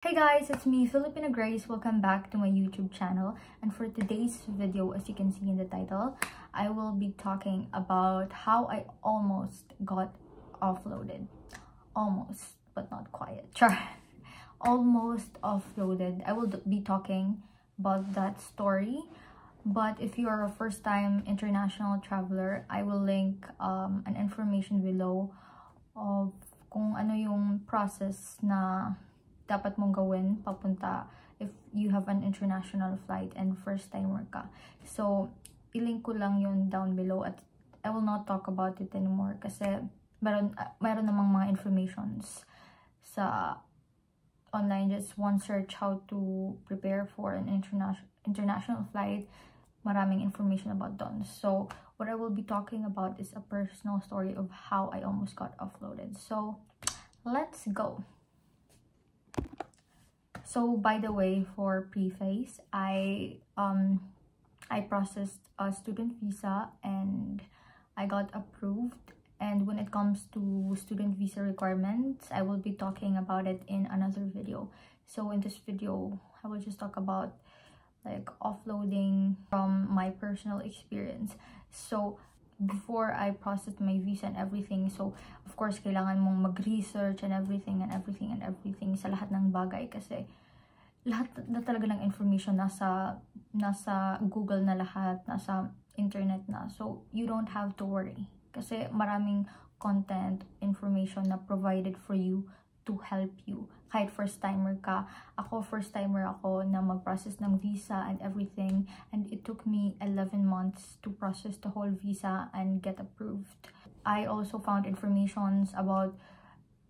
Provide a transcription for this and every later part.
Hey guys, it's me, Filipina Grace. Welcome back to my YouTube channel. And for today's video, as you can see in the title, I will be talking about how I almost got offloaded. Almost, but not quite. Sure. Almost offloaded. I will be talking about that story. But if you are a first-time international traveler, I will link an information below of kung ano yung process na dapat mong gawin papunta if you have an international flight and first timer ka. So, ilink ko lang yun down below at I will not talk about it anymore kasi meron namang mga informations sa online. Just one search how to prepare for an international flight. Maraming information about done. So, what I will be talking about is a personal story of how I almost got offloaded. So, let's go. So, by the way, for preface, I processed a student visa and I got approved. And when it comes to student visa requirements, I will be talking about it in another video. So in this video, I will just talk about like offloading from my personal experience. So before I processed my visa and everything, so of course kailangan mong mag-research and everything sa lahat ng bagay kasi lahat na talaga ng information nasa Google na lahat, nasa internet na. So you don't have to worry kasi maraming content, information na provided for you to help you. Kahit first timer ka, first timer ako na mag-process ng visa and everything, and it took me 11 months to process the whole visa and get approved. I also found informations about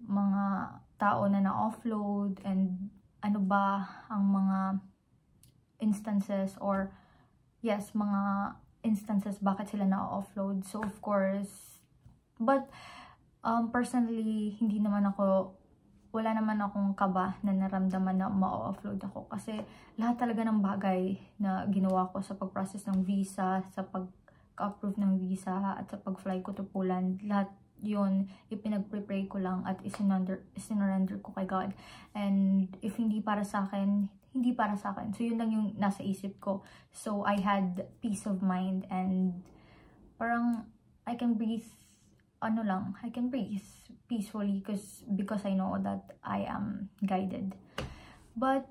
mga tao na na-offload and ano ba ang mga instances or yes, mga instances bakit sila na-offload. So of course, but personally, wala naman akong kaba na naramdaman na ma-offload ako kasi lahat talaga ng bagay na ginawa ko sa pag-process ng visa, sa pag-approve ng visa at sa pag-fly ko to Poland, lahat yun, ipinag-prepare ko lang at isinurrender ko kay God. And if hindi para sa akin, hindi para sa akin. So, yun lang yung nasa isip ko. So, I had peace of mind and parang I can breathe, I can breathe peacefully because I know that I am guided. But,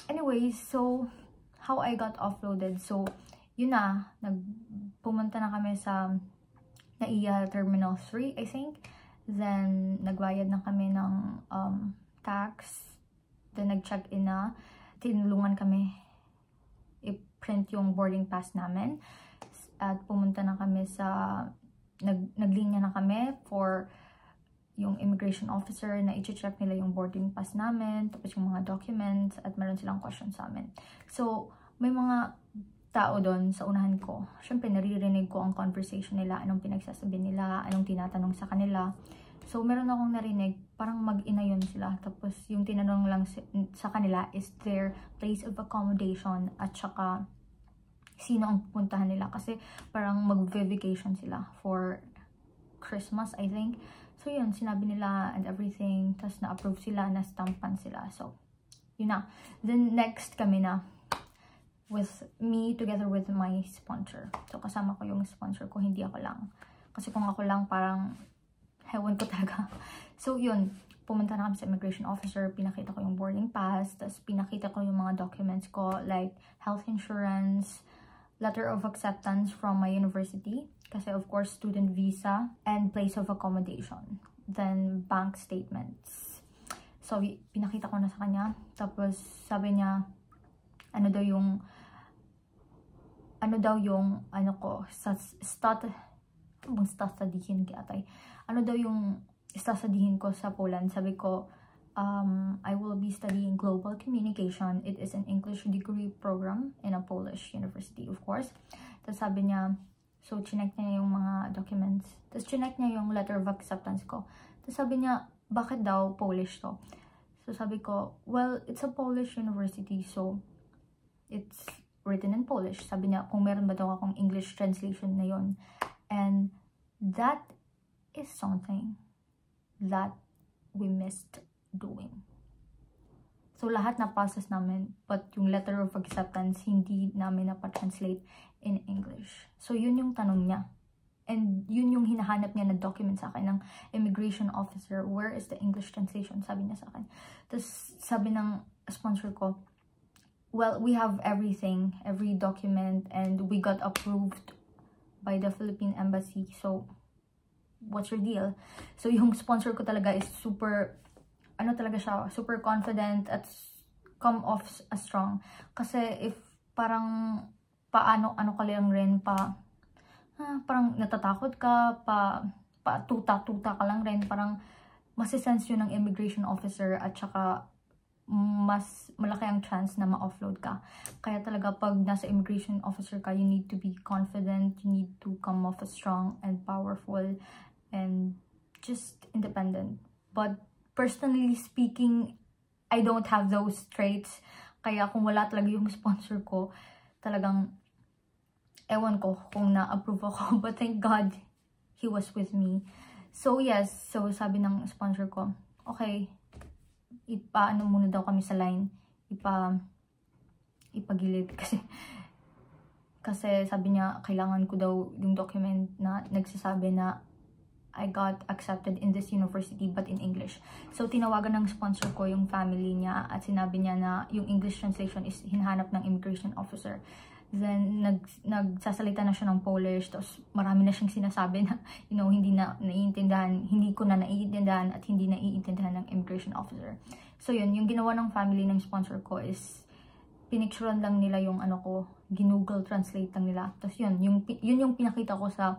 anyways, so, how I got offloaded. So, yun na, pumunta na kami sa NAIA Terminal 3, I think. Then, nagbayad na kami ng tax. Then, nag-check-in na. Tinulungan kami i-print yung boarding pass namin. At pumunta na kami sa... Naglinya na kami for yung immigration officer na i-check nila yung boarding pass namin. Tapos yung mga documents. At meron silang questions sa amin. So, may mga tao doon sa unahan ko. Siyempre, naririnig ko ang conversation nila, anong pinagsasabi nila, anong tinatanong sa kanila. So, meron akong narinig, parang mag-ina yun sila. Tapos, yung tinanong lang sa kanila is their place of accommodation at saka sino ang pupuntahan nila. Kasi, parang mag-vacation sila for Christmas, I think. So, yun, sinabi nila and everything. Tapos, na-approve sila, na-stampan sila. So, yun na. Then, next kami na with me together with my sponsor. So, kasama ko yung sponsor ko, hindi ako lang. Kasi kung ako lang, parang hewan ko talaga. So, yun. Pumunta na kami sa immigration officer, pinakita ko yung boarding pass, tapos pinakita ko yung mga documents ko, like health insurance, letter of acceptance from my university, kasi of course, student visa, and place of accommodation. Then, bank statements. So, pinakita ko na sa kanya. Tapos, sabi niya, ano daw yung sasadihin ko sa Poland. Sabi ko, I will be studying global communication. It is an English degree program in a Polish university, of course. Tapos sabi niya, so chinek niya yung mga documents. Tapos chinek niya yung letter of acceptance ko. Tapos sabi niya, bakit daw Polish to? So sabi ko, well, it's a Polish university, so it's written in Polish. Sabi niya, kung meron ba daw akong English translation na yun. And that is something that we missed doing. So, lahat na process namin, but yung letter of acceptance, hindi namin napatranslate in English. So, yun yung tanong niya. And yun yung hinahanap niya na document sa akin ng immigration officer. Where is the English translation? Sabi niya sa akin. Tapos, sabi ng sponsor ko, well, we have everything, every document, and we got approved by the Philippine Embassy. So, what's your deal? So, yung sponsor ko talaga is super, talaga siya, super confident at come off as strong. Kasi if parang ano ka lang rin, parang natatakot ka, tuta-tuta ka lang rin, parang masisense yun ng immigration officer at saka mas malaki ang chance na ma-offload ka. Kaya talaga pag nasa immigration officer ka, you need to be confident, you need to come off as strong and powerful and just independent. But personally speaking, I don't have those traits. Kaya kung wala talaga yung sponsor ko, talagang ewan ko kung na-approve ako. But thank God, he was with me. So yes, so sabi ng sponsor ko, okay, ipaano muna daw kami sa line. Ipagilid. Kasi sabi niya, kailangan ko daw yung document na nagsasabi na I got accepted in this university but in English. So, tinawagan ng sponsor ko yung family niya at sinabi niya na yung English translation is hinahanap ng immigration officer. Then, nagsasalita na siya ng Polish, tapos marami na siyang sinasabi na, hindi ko na naiintindihan at hindi naiintindihan ng immigration officer. So, yun, yung ginawa ng family ng sponsor ko is, pinicturean lang nila yung Google Translate lang nila. Tapos yun yung pinakita ko sa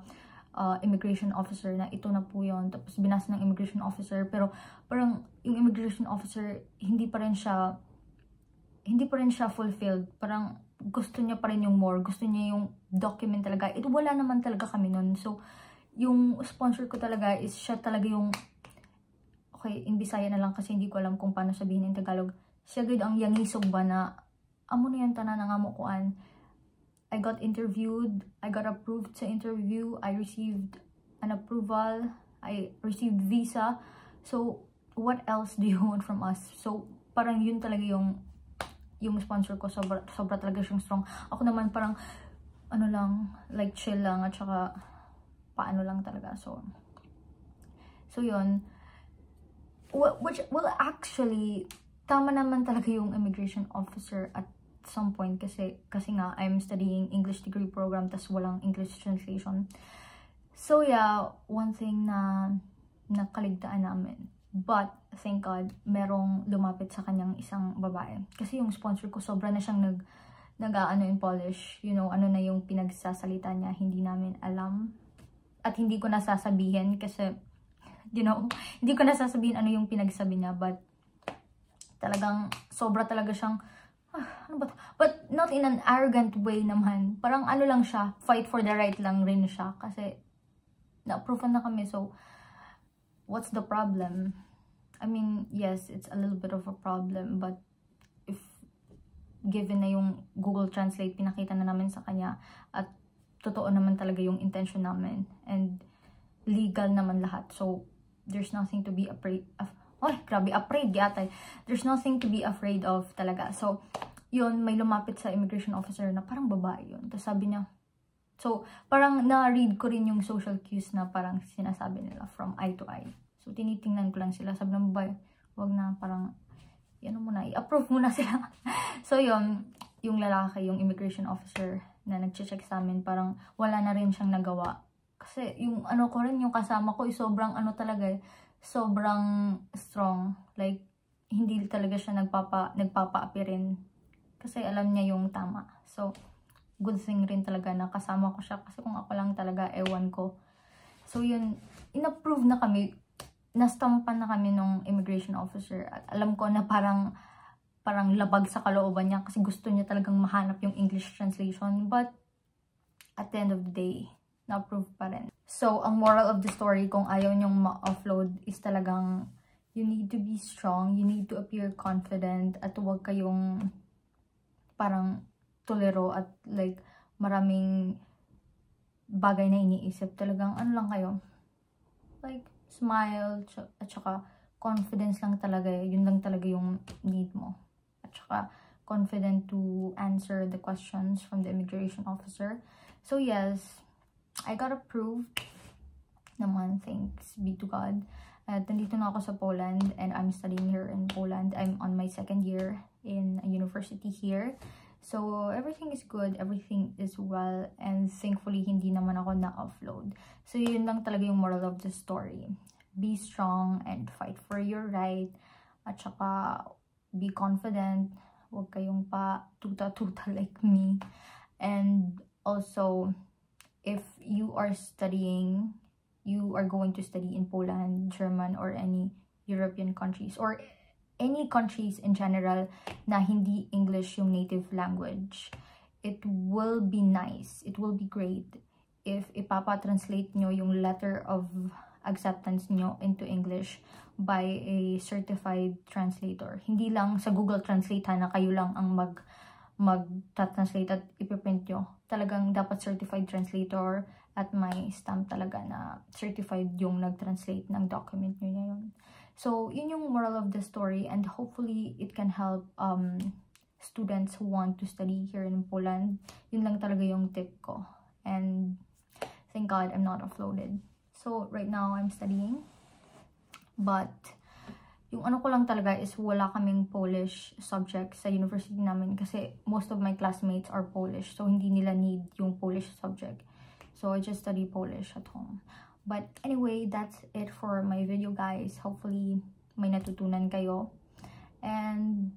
immigration officer na ito na po yun. Tapos binasa ng immigration officer, pero parang yung immigration officer hindi pa rin siya fulfilled. Parang gusto niya pa rin yung more, gusto niya yung document talaga. Wala naman talaga kami nun. So yung sponsor ko talaga is siya talaga yung, okay, in Bisaya na lang kasi hindi ko alam kung paano sabihin in Tagalog. Siya gud ang yangisog ba na amo na yung tanan nga mo kuan. I got interviewed, I got approved sa interview, I received an approval, I received visa. So, what else do you want from us? So, parang yun talaga yung sponsor ko, sobra talaga siyang strong. Ako naman parang, like chill lang at saka paano lang talaga. So yun. Well, actually, tama naman talaga yung immigration officer at some point kasi nga I'm studying English degree program tas walang English translation. So yeah, one thing na nakaligtaan namin. But thank God, merong lumapit sa kanyang isang babae. Kasi yung sponsor ko sobra na siyang in Polish. Ano na yung pinagsasalita niya, hindi namin alam. At hindi ko nasasabihin kasi hindi ko nasasabihin ano yung pinagsabi niya, but talagang sobra talaga siyang ano ba to? But not in an arrogant way naman. Parang lang siya, fight for the right lang rin siya. Kasi, na-approve na kami. So, what's the problem? I mean, yes, it's a little bit of a problem. But, if given na yung Google Translate, pinakita na namin sa kanya. At, totoo naman talaga yung intention namin. And, legal naman lahat. So, there's nothing to be afraid of. Afraid yata. There's nothing to be afraid of talaga. So, yun, may lumapit sa immigration officer na parang babae yun. Tapos sabi niya, so, parang na-read ko rin yung social cues na parang sinasabi nila from eye to eye. So, tinitingnan ko lang sila. Sabi ng babae, wag na, parang, i-approve muna sila. So, yun, yung lalaki, yung immigration officer na nag-check sa amin, parang wala na rin siyang nagawa. Kasi, yung ko rin, yung kasama ko, sobrang talaga sobrang strong. Like, hindi talaga siya nagpapa-api rin. Kasi alam niya yung tama. So, good thing rin talaga na kasama ko siya. Kasi kung ako lang talaga, ewan ko. So, yun, in-approve na kami. Nastampan na kami nung immigration officer. At alam ko na parang labag sa kalooban niya. Kasi gusto niya talagang mahanap yung English translation. But, at the end of the day, na-approve pa rin. So, ang moral of the story, kung ayaw nyong ma-offload, is talagang you need to be strong, you need to appear confident, at huwag kayong parang tuliro at like maraming bagay na iniisip. Talagang lang kayo. Like, smile, at saka confidence lang talaga. Yun lang talaga yung need mo. tsaka confident to answer the questions from the immigration officer. So yes, I got approved naman, thanks be to God. At nandito na ako sa Poland and I'm studying here in Poland. I'm on my 2nd year in a university here. So everything is good, everything is well, and thankfully hindi naman ako na-offload. So yun lang talaga yung moral of the story. Be strong and fight for your right. At saka be confident. Huwag kayong pa tuta-tuta like me. And also, if you are studying, you are going to study in Poland, German, or any European countries, or any countries in general na hindi English yung native language, it will be nice, it will be great if ipapa-translate nyo yung letter of acceptance nyo into English by a certified translator. Hindi lang sa Google Translate na kayo lang ang mag-translate at ipiprint nyo. Talagang dapat certified translator at may stamp talaga na certified yung nag-translate ng document nyo na yun. So, yun yung moral of the story, and hopefully it can help students who want to study here in Poland. Yun lang talaga yung tip ko. And thank God I'm not offloaded. So, right now I'm studying. But, yung ano ko lang talaga is wala kaming Polish subject sa university namin kasi most of my classmates are Polish. So, hindi nila need yung Polish subject. So, I just study Polish at home. But anyway, that's it for my video, guys. Hopefully, may natutunan kayo. And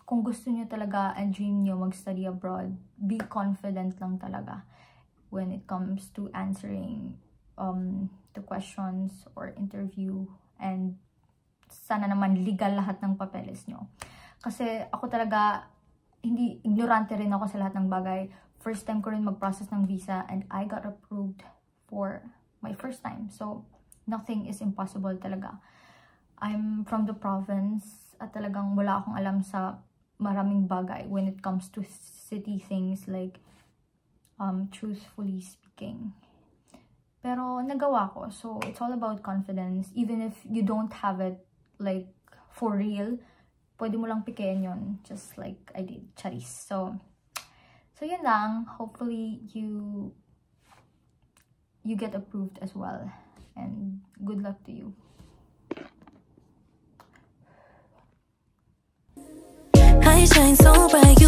kung gusto nyo talaga and dream nyo mag-study abroad, be confident lang talaga when it comes to answering the questions or interview. And sana naman legal lahat ng papeles nyo. Kasi ako talaga, hindi, ignorante rin ako sa lahat ng bagay. First time ko rin mag-process ng visa and I got approved for my first time. So, nothing is impossible talaga. I'm from the province at talagang wala akong alam sa maraming bagay when it comes to city things like truthfully speaking. Pero nagawa ko. So, it's all about confidence. Even if you don't have it like for real, pwede mo lang pikein yun. Just like I did. Charis. So yun lang. Hopefully, you get approved as well. And good luck to you. I shine so bright.